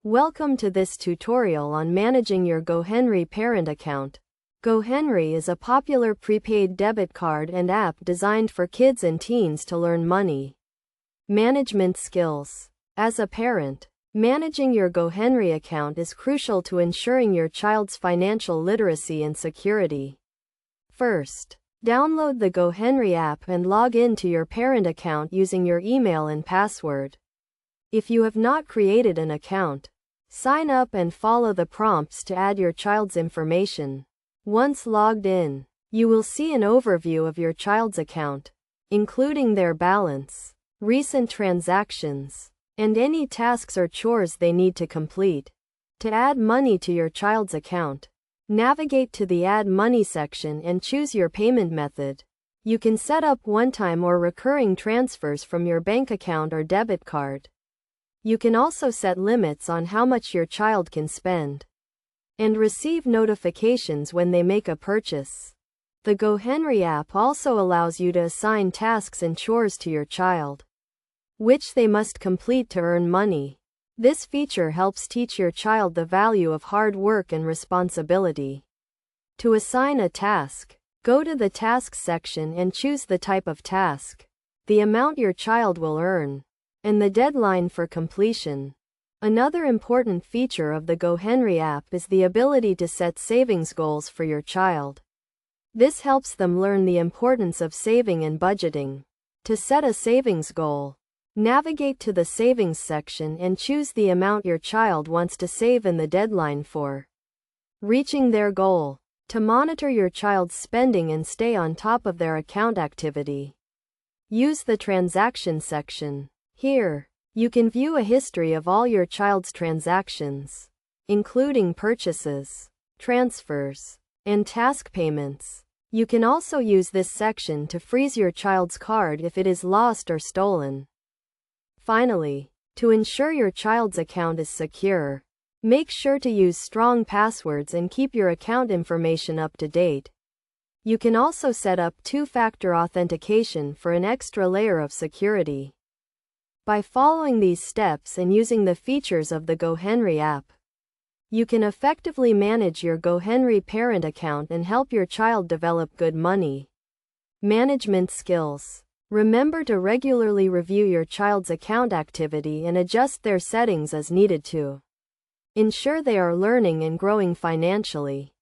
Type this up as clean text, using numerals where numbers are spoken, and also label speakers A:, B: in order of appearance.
A: Welcome to this tutorial on managing your GoHenry parent account. GoHenry is a popular prepaid debit card and app designed for kids and teens to learn money management skills. As a parent, managing your GoHenry account is crucial to ensuring your child's financial literacy and security. First, download the GoHenry app and log in to your parent account using your email and password. If you have not created an account, sign up and follow the prompts to add your child's information. Once logged in, you will see an overview of your child's account, including their balance, recent transactions, and any tasks or chores they need to complete. To add money to your child's account, navigate to the Add Money section and choose your payment method. You can set up one-time or recurring transfers from your bank account or debit card. You can also set limits on how much your child can spend and receive notifications when they make a purchase. The GoHenry app also allows you to assign tasks and chores to your child, which they must complete to earn money. This feature helps teach your child the value of hard work and responsibility. To assign a task, go to the Tasks section and choose the type of task, the amount your child will earn, and the deadline for completion. Another important feature of the GoHenry app is the ability to set savings goals for your child. This helps them learn the importance of saving and budgeting. To set a savings goal, navigate to the Savings section and choose the amount your child wants to save and the deadline for reaching their goal. To monitor your child's spending and stay on top of their account activity, use the Transaction section. Here, you can view a history of all your child's transactions, including purchases, transfers, and task payments. You can also use this section to freeze your child's card if it is lost or stolen. Finally, to ensure your child's account is secure, make sure to use strong passwords and keep your account information up to date. You can also set up two-factor authentication for an extra layer of security. By following these steps and using the features of the GoHenry app, you can effectively manage your GoHenry parent account and help your child develop good money management skills. Remember to regularly review your child's account activity and adjust their settings as needed to ensure they are learning and growing financially.